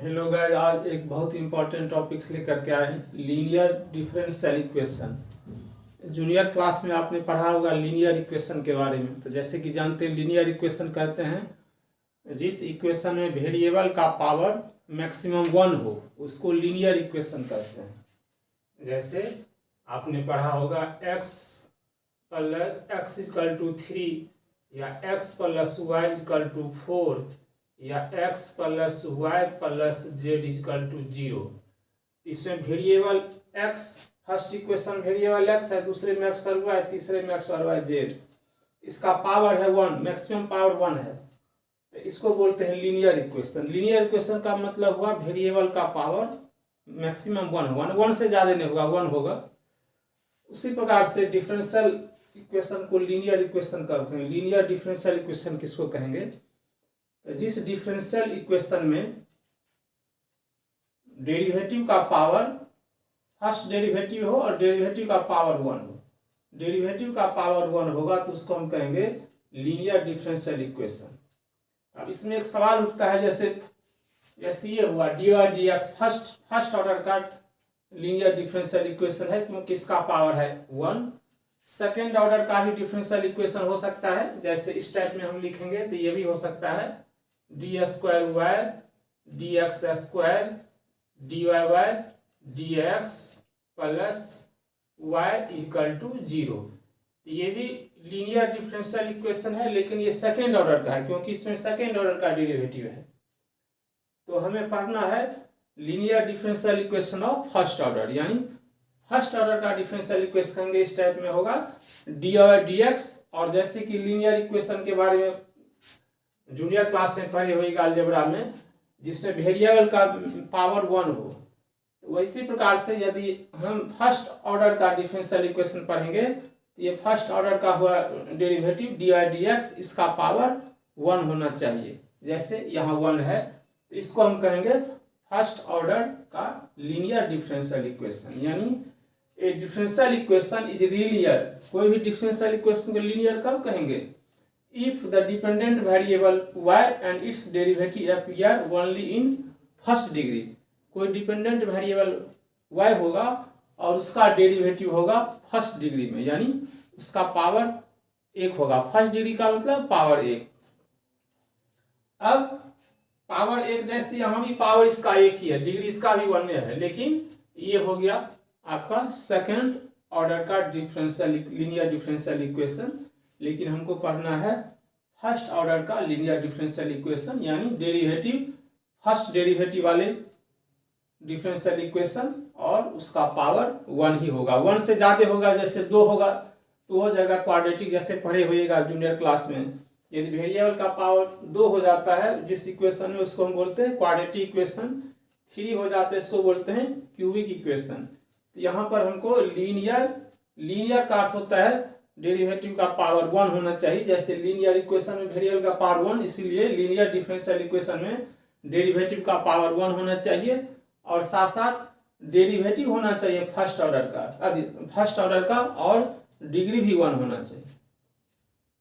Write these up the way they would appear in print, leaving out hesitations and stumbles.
Hello guys, आज एक बहुत इंपॉर्टेंट टॉपिक्स लेकर के आए हैं, linear differential equation. Junior class में आपने पढ़ा होगा लीनियर इक्वेशन के बारे में। तो जैसे कि जानते हैं, लीनियर इक्वेशन कहते हैं जिस इक्वेशन में वेरिएबल का पावर मैक्सिमम 1 हो उसको लीनियर इक्वेशन कहते हैं। जैसे आपने पढ़ा होगा x plus x equal to 3 या x plus Y equal to 4 या x plus y plus z equal to 0। इसमें variable x, first equation variable x है, दूसरे में x और y, तीसरे में x और y जेड। इसका पावर है 1, मैक्सिमम पावर 1 है, तो इसको बोलते हैं लीनियर इक्वेशन। लीनियर इक्वेशन का मतलब हुआ वेरिएबल का पावर मैक्सिमम 1 से ज़्यादा नहीं होगा, 1 होगा। उसी प्रकार से डिफरेंशियल इक्वेशन को लीनियर इक्वेशन कहते हैं। लीनियर डिफरेंशियल इक्वेशन किसको कहेंगे? तो जिस डिफरेंशियल इक्वेशन में डेरिवेटिव का पावर, फर्स्ट डेरिवेटिव हो और डेरिवेटिव का पावर 1 हो, डेरिवेटिव का पावर 1 होगा तो उसको हम कहेंगे लीनियर डिफरेंशियल इक्वेशन। अब इसमें एक सवाल उठता है, जैसे ये हुआ डी और डी एक्स, फर्स्ट ऑर्डर का लीनियर डिफरेंशियल इक्वेशन है क्योंकि इसका पावर है 1। सेकेंड ऑर्डर का भी डिफरेंशियल इक्वेशन हो सकता है, जैसे इस टाइप में हम लिखेंगे तो ये भी हो सकता है d square y d x square d y y d x plus Y equal to 0। ये भी लीनियर डिफरेंशियल इक्वेशन है, लेकिन ये सेकेंड ऑर्डर का है क्योंकि इसमें सेकेंड ऑर्डर का डेरिवेटिव है। तो हमें पढ़ना है linear differential equation of first order, यानी फर्स्ट ऑर्डर का डिफरेंशियल इक्वेशन कहेंगे इस टाइप में होगा डी और डी एक्स। और जैसे कि लीनियर इक्वेशन के बारे में जूनियर क्लास में पढ़े हुए अलजेब्रा में, जिसमें वेरिएबल का पावर 1 हो, तो वैसी प्रकार से यदि हम फर्स्ट ऑर्डर का डिफरेंशियल इक्वेशन पढ़ेंगे तो ये फर्स्ट ऑर्डर का हुआ डेरिवेटिव डी और डी एक्स, इसका पावर 1 होना चाहिए। जैसे यहाँ 1 है तो इसको हम कहेंगे फर्स्ट ऑर्डर का लीनियर डिफरेंशियल इक्वेशन। यानी ए डिफरेंशियल इक्वेशन इज लीनियर। कोई भी डिफरेंशियल इक्वेशन को लीनियर कब कहेंगे? If the dependent variable y and it's derivative appear only in first degree. कोई डिपेंडेंट वेरिएबल y होगा और उसका डेरिवेटिव होगा फर्स्ट डिग्री में, यानी उसका पावर 1 होगा। फर्स्ट डिग्री का मतलब पावर 1। अब पावर 1 जैसे यहाँ भी पावर इसका 1 ही है, डिग्री इसका भी 1 है, लेकिन ये हो गया आपका सेकंड ऑर्डर का डिफरेंशियल लीनियर डिफरेंशियल इक्वेशन। लेकिन हमको पढ़ना है फर्स्ट ऑर्डर का लीनियर डिफरेंशियल इक्वेशन, यानी डेरिवेटिव, फर्स्ट डेरिवेटिव वाले डिफरेंशियल इक्वेशन और उसका पावर 1 ही होगा। 1 से ज़्यादा होगा, जैसे 2 होगा तो हो जाएगा क्वाड्रेटिक, जैसे पढ़े हुएगा जूनियर क्लास में। यदि वेरिएबल का पावर 2 हो जाता है जिस इक्वेशन में, उसको हम बोलते हैं क्वाड्रेटिक इक्वेशन। 3 हो जाते हैं इसको बोलते हैं क्यूबिक इक्वेशन। तो यहाँ पर हमको लीनियर का अर्थ होता है डेरिवेटिव का पावर 1 होना चाहिए। जैसे लीनियर इक्वेशन में वेरिएबल का पावर 1, इसीलिए लीनियर डिफरेंशियल इक्वेशन में डेरिवेटिव का पावर 1 होना चाहिए और साथ साथ डेरिवेटिव होना चाहिए फर्स्ट ऑर्डर का और डिग्री भी 1 होना चाहिए।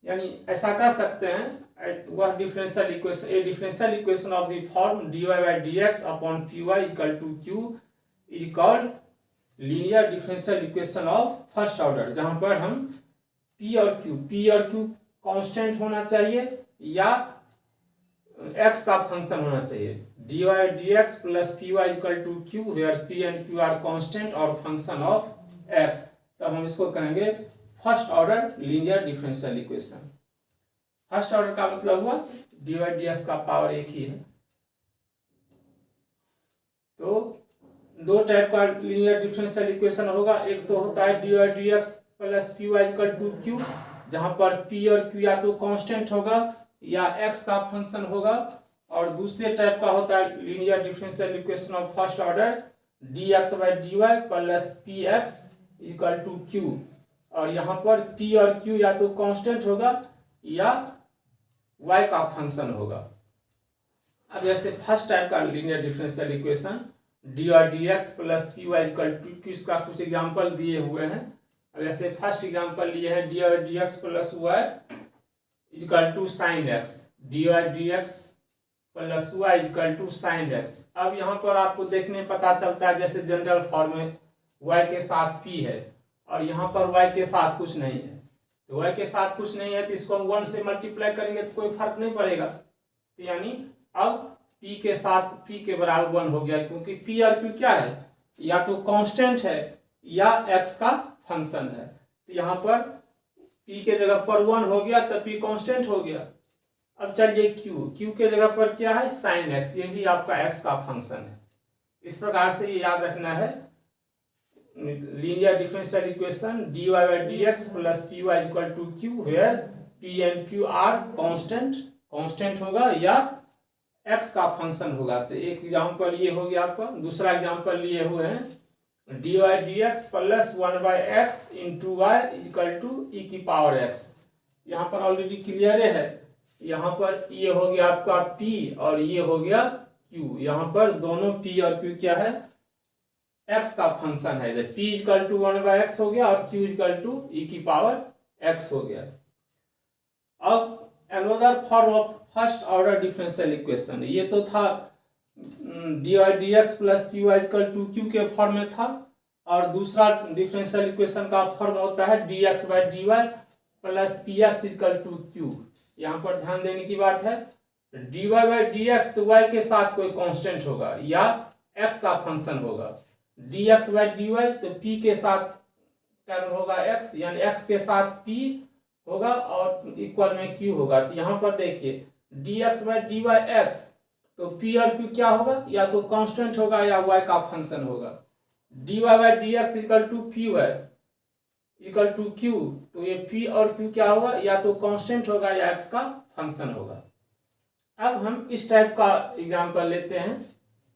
यानी ऐसा कह सकते हैं वह differential equation, a differential equation of the form dy by d x upon p y equal to q is called linear differential equation of first order, जहां पर हम P और Q कांस्टेंट होना चाहिए या x का फंक्शन होना चाहिए। dy d x plus p y equal to q where P and Q are constant और फंक्शन ऑफ x। तब हम इसको कहेंगे first order linear differential equation. First order का मतलब हुआ डी डी एक्स का पावर 1 ही है। तो 2 टाइप का लीनियर डिफरेंशियल इक्वेशन होगा। एक तो होता है d d x plus p y equal to q, जहाँ पर P और Q या तो कांस्टेंट होगा या x का फंक्शन होगा। और दूसरे टाइप का होता है linear differential equation of first order d x by d y plus p x equal to q, और यहाँ पर P और Q या तो कांस्टेंट होगा या y का फंक्शन होगा। अब जैसे फर्स्ट टाइप का लीनियर डिफरेंशियल इक्वेशन डी और D x plus p y equal to q, इसका कुछ एग्जाम्पल दिए हुए हैं। अब जैसे फर्स्ट एग्जाम्पल लिए हैं डी और D x plus Y equal to sine X. D और D x plus Y equal to sine X. अब यहाँ पर आपको देखने पता चलता है जैसे जनरल फॉर्म में वाई के साथ पी है और यहाँ पर वाई के साथ कुछ नहीं है, तो वाई के साथ कुछ नहीं है तो इसको हम 1 से मल्टीप्लाई करेंगे तो कोई फर्क नहीं पड़ेगा। तो यानी अब पी के साथ पी के बराबर 1 हो गया, क्योंकि पी और क्यू क्या है, या तो कांस्टेंट है या एक्स का फंक्शन है। तो यहाँ पर पी के जगह पर 1 हो गया तो पी कांस्टेंट हो गया। अब चलिए क्यू के जगह पर क्या है, साइन एक्स, ये भी आपका एक्स का फंक्शन है। इस प्रकार से ये याद रखना है, linear differential equation dy by dx plus p y equal to q, where p and q are constant होगा या एक्स का फंक्शन होगा। तो एक एग्जाम्पल ये हो गया आपका। दूसरा एग्जाम्पल लिए हुए हैं dy dx plus 1 by x into Y equal to E की पावर x। यहाँ पर ऑलरेडी क्लियर है, यहाँ पर ये हो गया आपका p और ये हो गया q। यहाँ पर दोनों p और q क्या है, x का फंक्शन है। p equal to 1 by x हो गया और q इक्वल टू ई की पावर x हो गया। अब another form of first order differential equation, ये तो था dy dx plus p y equal to q के फॉर्म में था, और दूसरा डिफरेंशियल इक्वेशन का फॉर्म होता है dx by dy plus p x equal to q. यहाँ पर ध्यान देने की बात है, dy बाई dx तो y के साथ कोई कांस्टेंट होगा या x का फंक्शन होगा, dx बाई dy तो p के साथ टर्म होगा x, यानी x के साथ p होगा और इक्वल में q होगा। तो यहाँ पर देखिए dx बाई dy x तो p और q क्या होगा, या तो कांस्टेंट होगा या y का फंक्शन होगा। dy by dx equal to p y equal to q, तो ये p और q क्या होगा, या तो कांस्टेंट होगा या x का फंक्शन होगा। अब हम इस टाइप का एग्जांपल लेते हैं,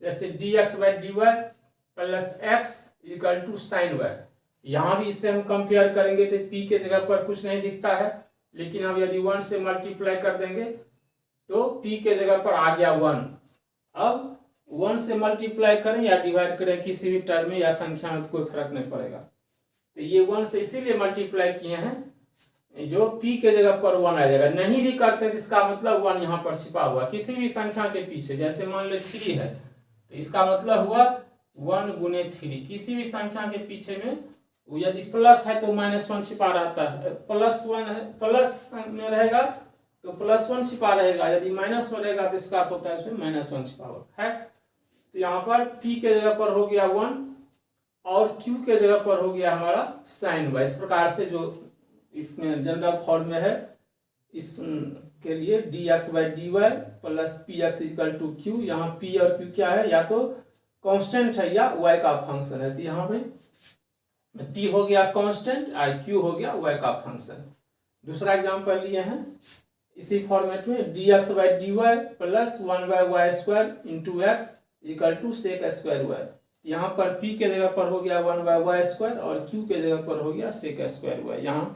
जैसे dx by dy plus x equal to sine y. यहाँ भी इससे हम कंपेयर करेंगे तो p के जगह पर कुछ नहीं दिखता है, लेकिन हम यदि 1 से मल्टीप्लाई कर देंगे तो p के जगह पर आ गया 1। अब 1 से मल्टीप्लाई करें या डिवाइड करें किसी भी टर्म में या संख्या में तो कोई फर्क नहीं पड़ेगा। तो ये 1 से इसीलिए मल्टीप्लाई किए हैं जो p के जगह पर 1 आ जाएगा। नहीं भी करते तो इसका मतलब 1 यहाँ पर छिपा हुआ किसी भी संख्या के पीछे, जैसे मान लो 3 है तो इसका मतलब हुआ 1 गुने 3। किसी भी संख्या के पीछे में यदि प्लस है तो -1 छिपा रहता है, प्लस 1 है प्लस में रहेगा तो +1 छिपा रहेगा, यदि माइनस में रहेगा तो इसका अर्थ होता है इसमें -1 छिपा हुआ है। तो यहाँ पर p के जगह पर हो गया 1 और q के जगह पर हो गया हमारा साइन वाई। इस प्रकार से जो इसमें जनरल फॉर्म में है, इस के लिए dx by dy plus p x equal to q. यहाँ p और q क्या है, या तो कांस्टेंट है या y का फंक्शन है। तो यहाँ पे p हो गया कांस्टेंट और q हो गया y का फंक्शन। दूसरा एग्जांपल लिए हैं इसी फॉर्मेट में dx by dy plus 1 by y square into x equal to sec square y. यहाँ पर p के जगह पर हो गया 1 बाई वाई स्क्वायर और q के जगह पर हो गया सेक स्क्वायर वाई। यहाँ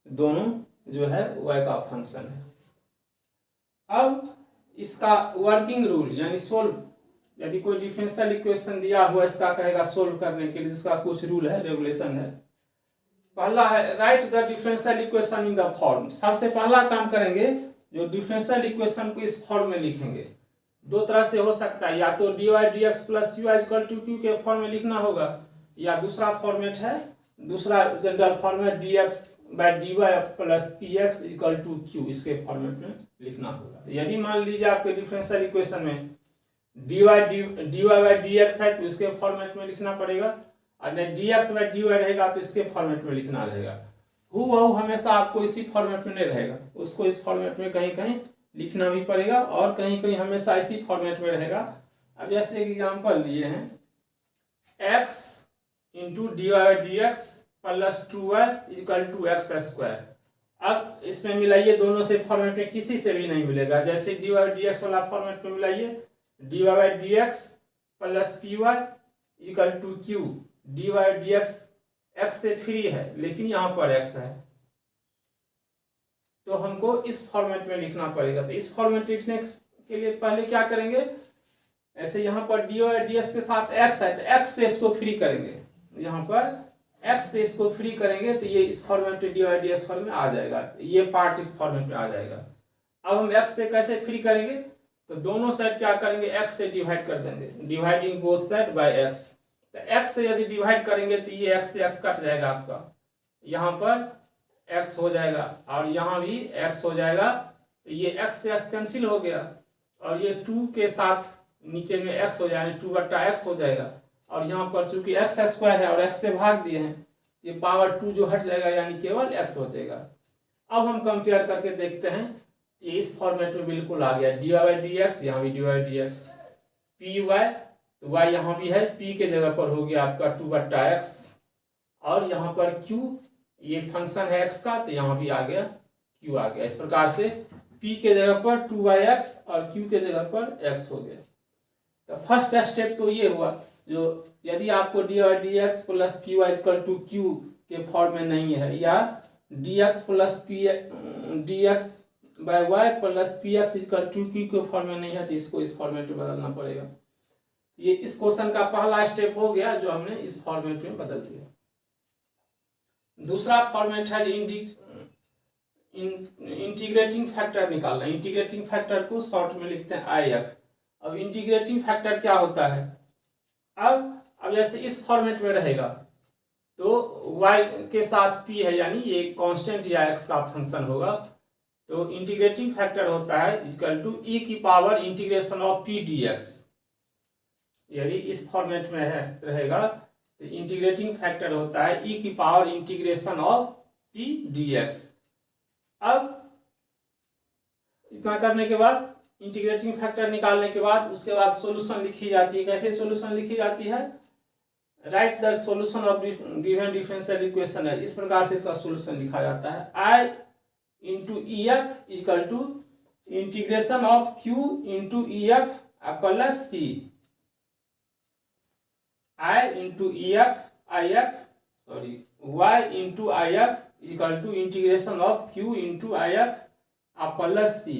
दोनों जो है y का फंक्शन है। अब इसका वर्किंग रूल यानी सोल्व, यदि कोई डिफरेंशियल इक्वेशन दिया हुआ इसका कहेगा सोल्व करने के लिए, इसका कुछ रूल है, रेगुलेशन है। पहला है right the differential equation in the form. सबसे पहला काम करेंगे जो डिफरेंशियल इक्वेशन को इस फॉर्म में लिखेंगे। दो तरह से हो सकता है, या तो dy dx plus u equal to q के फॉर्म में लिखना होगा, या दूसरा फॉर्मेट है, दूसरा general format dx by dy plus p x equal to q, इसके फॉर्मेट में लिखना होगा। यदि मान लीजिए आपके डिफरेंशियल इक्वेशन में dy बाई dx है तो इसके फॉर्मेट में लिखना पड़ेगा, और नहीं dx बाई dy रहेगा तो इसके फॉर्मेट में लिखना रहेगा। हूबहू हमेशा आपको इसी फॉर्मेट में नहीं रहेगा, उसको इस फॉर्मेट में कहीं कहीं लिखना भी पड़ेगा और कहीं कहीं हमेशा इसी फॉर्मेट में रहेगा। अब जैसे एक एग्जांपल लिए हैं x into dy by dx plus 2y equal to x square. अब इसमें मिलाइए दोनों से फॉर्मेट में किसी से भी नहीं मिलेगा। जैसे dy बाई dx वाला फॉर्मेट में मिलाइए dy by dx plus p y equal to q. dy by dx x से फ्री है लेकिन यहाँ पर x है तो हमको इस फॉर्मेट में लिखना पड़ेगा। तो इस फॉर्मेट लिखने के लिए पहले क्या करेंगे, ऐसे यहाँ पर dy बाई dx के साथ x है तो x से इसको फ्री करेंगे, यहाँ पर x से इसको फ्री करेंगे तो ये इस फॉर्मेट में dy बाई dx फॉर्म में आ जाएगा, ये पार्ट इस फॉर्मेट में आ जाएगा। अब हम x से कैसे फ्री करेंगे, तो दोनों साइड क्या करेंगे, x से डिवाइड कर देंगे, dividing both side by x। तो x से यदि डिवाइड करेंगे तो ये x से x कट जाएगा आपका, यहाँ पर x हो जाएगा और यहाँ भी x हो जाएगा। तो ये x से x कैंसिल हो गया और ये 2 के साथ नीचे में x हो जाएगा, 2/x हो जाएगा। और यहाँ पर चूंकि x स्क्वायर है और x से भाग दिए हैं, ये पावर 2 जो हट जाएगा, यानी केवल x हो जाएगा। अब हम कंपेयर करके देखते हैं, ये इस फॉर्मेट में बिल्कुल आ गया, dy/dx, यहाँ भी dy/dx, py, तो y यहाँ भी है, p के जगह पर हो गया आपका 2/x और यहाँ पर q, ये फंक्शन है x का, तो यहाँ भी आ गया q आ गया। इस प्रकार से p के जगह पर 2x और q के जगह पर x हो गया। तो फर्स्ट स्टेप तो ये हुआ, जो यदि आपको dy/dx plus py equal to q के फॉर्म में नहीं है, या dx plus dx by y plus px equal to q के फॉर्म में नहीं है, तो इसको इस फॉर्मेट में बदलना पड़ेगा। ये इस क्वेश्चन का पहला स्टेप हो गया जो हमने इस फॉर्मेट में बदल दिया। दूसरा फॉर्मेट है इंटीग्रेटिंग फैक्टर निकालना। इंटीग्रेटिंग फैक्टर को शॉर्ट में लिखते हैं IF। अब इंटीग्रेटिंग फैक्टर क्या होता है, अब जैसे इस फॉर्मेट में रहेगा तो y के साथ p है, यानी ये कांस्टेंट या x का फंक्शन होगा, तो इंटीग्रेटिंग फैक्टर होता है इक्वल टू e की power integration of p dx। यदि इस फॉर्मेट में है रहेगा तो इंटीग्रेटिंग फैक्टर होता है e की power integration of p dx। अब इतना करने के बाद, इंटीग्रेटिंग फैक्टर निकालने के बाद, उसके बाद सॉल्यूशन लिखी जाती है। कैसे सॉल्यूशन लिखी जाती है, right the solution of given differential equation है, इस प्रकार से इसका सॉल्यूशन लिखा जाता है। I into EF equal to integration of Q into EF plus C। I into EF Y into IF equal to integration of Q into IF plus C।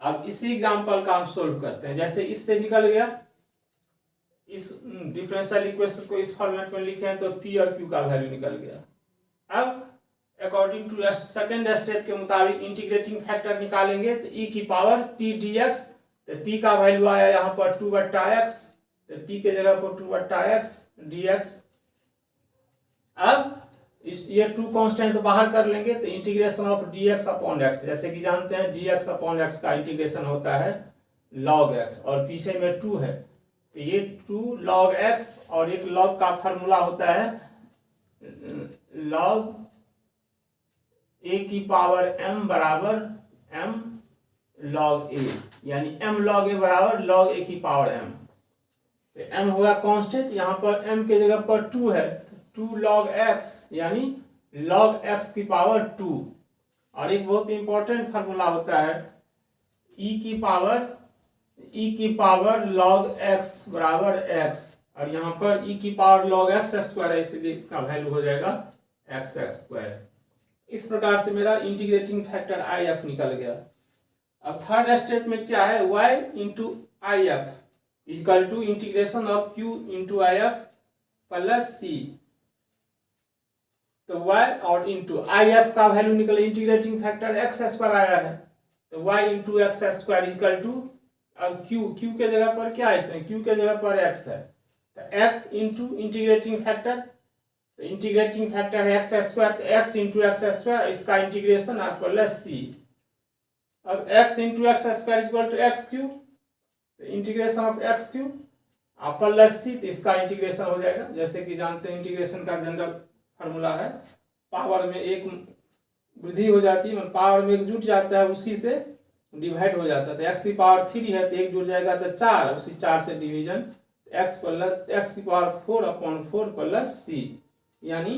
अब इसी एग्जाम्पल का हम सोल्व करते हैं। जैसे इससे निकल गया, इस डिफरेंशियल इक्वेशन को इस फॉर्मेट में लिखे हैं तो P और Q का वैल्यू निकल गया। अब अकॉर्डिंग टू सेकेंड स्टेप के मुताबिक इंटीग्रेटिंग फैक्टर निकालेंगे तो e की पावर p dx, तो p का वैल्यू आया यहाँ पर 2/x, तो p के जगह पर 2/x dx। अब ये 2 कांस्टेंट तो बाहर कर लेंगे, तो integration of dx upon x, जैसे कि जानते हैं dx अपॉन x का इंटीग्रेशन होता है log x और पीछे में 2 है, तो ये 2 log x और एक log का फार्मूला होता है log a की पावर m बराबर m log a, यानी m log a बराबर log a की पावर m। तो m हुआ कांस्टेंट, यहाँ पर m के जगह पर 2 है, 2 log x यानी log x की पावर 2। और एक बहुत इंपॉर्टेंट फार्मूला होता है e की पावर log x बराबर x, और यहाँ पर e की पावर log x स्क्वायर है, इसलिए इसका वैल्यू हो जाएगा x स्क्वायर। इस प्रकार से मेरा इंटीग्रेटिंग फैक्टर IF निकल गया। अब थर्ड स्टेप में क्या है, y into IF equal to integration of Q into IF plus C। तो y और इंटू IF का वैल्यू निकले, इंटीग्रेटिंग फैक्टर x स्क्वायर आया है, तो y into x square equal to, अब q के जगह पर क्या है, इसमें q के जगह पर x है, तो x इंटू इंटीग्रेटिंग फैक्टर, तो इंटीग्रेटिंग फैक्टर है x स्क्वायर, तो x इंटू एक्स स्क्वायर, इसका इंटीग्रेशन और प्लस c। अब x into x square equal to x q, तो इंटीग्रेशन ऑफ एक्स क्यू और प्लस c, तो इसका इंटीग्रेशन हो जाएगा। जैसे कि जानते हैं इंटीग्रेशन का जनरल फार्मूला है, पावर में एक वृद्धि हो जाती है, पावर में एक जुट जाता है, उसी से डिवाइड हो जाता है। तो x की पावर 3 है तो एक जुट जाएगा तो 4, उसी 4 से डिवीजन, x की पावर 4/4 प्लस c, यानी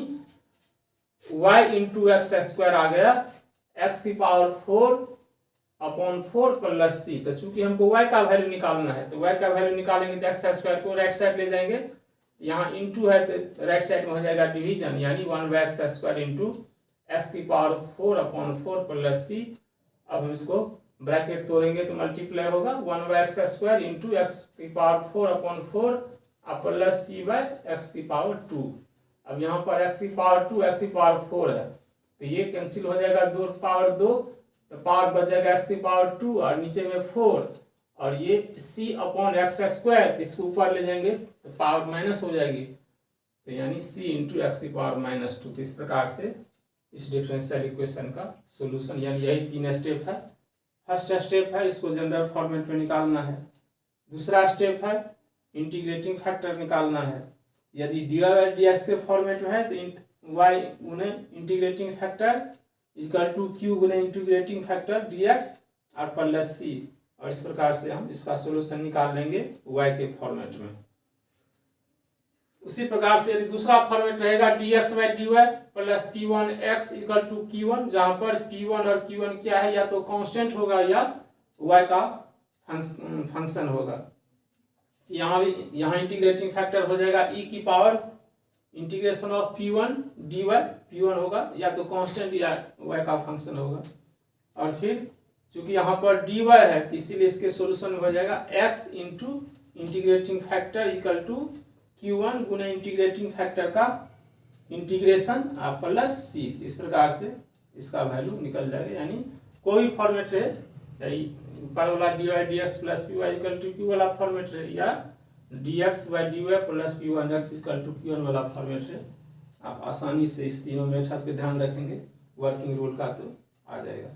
y इंटू एक्स स्क्वायर आ गया x की पावर 4/4 प्लस c। तो चूंकि हमको y का वैल्यू निकालना है, तो y का वैल्यू निकालेंगे तो एक्स स्क्वायर को राइट साइड ले जाएंगे, यहाँ इंटू है तो राइट साइड में हो जाएगा डिवीजन, यानी 1/x स्क्वायर इंटू एक्स की पावर 4/4 प्लस c। अब हम इसको ब्रैकेट तोड़ेंगे तो मल्टीप्लाई होगा 1/x स्क्वायर इंटू एक्स की power 4/4 plus c by x की पावर 2। अब यहाँ पर x की पावर 2 x की पावर 4 है, तो ये कैंसिल हो जाएगा, 2 पावर 2, तो पावर बच जाएगा x की पावर 2 और नीचे में 4 और ये c अपॉन एक्स स्क्वायर इसको ऊपर ले जाएंगे तो पावर माइनस हो जाएगी, तो यानी c इंटू एक्स की पावर -2। तो इस प्रकार से इस डिफरेंशियल इक्वेशन का सॉल्यूशन, यानी यही 3 स्टेप है। फर्स्ट स्टेप है इसको जनरल फॉर्मेट में निकालना है। दूसरा स्टेप है इंटीग्रेटिंग फैक्टर निकालना है। यदि dy बाई dx के फॉर्मेट में है तो y गुने integrating factor equal to q गुने इंटीग्रेटिंग फैक्टर dx और प्लस c, और इस प्रकार से हम इसका सॉल्यूशन निकाल लेंगे y के फॉर्मेट में। उसी प्रकार से यदि दूसरा फॉर्मेट रहेगा dx by dy plus p1x equal to q1, जहाँ पर p1 और q1 क्या है, या तो कांस्टेंट होगा या y का फंक्शन होगा। यहाँ इंटीग्रेटिंग फैक्टर हो जाएगा e की power integration of p1 dy, p1 होगा या तो कांस्टेंट या y का फंक्शन होगा। और फिर चूंकि यहाँ पर dy है तो इसीलिए इसके सॉल्यूशन हो जाएगा x into integrating factor equal to q1 गुने इंटीग्रेटिंग फैक्टर का इंटीग्रेशन प्लस c। इस प्रकार से इसका वैल्यू निकल जाएगा, यानी कोई फॉर्मेट रहे, ऊपर वाला dy dx plus py equal to q वाला फॉर्मेट रहे, या dx by dy plus p1x equal to q1 वाला फॉर्मेट रहे, आप आसानी से इस तीनों मेथड पे ध्यान रखेंगे, वर्किंग रूल का तो आ जाएगा।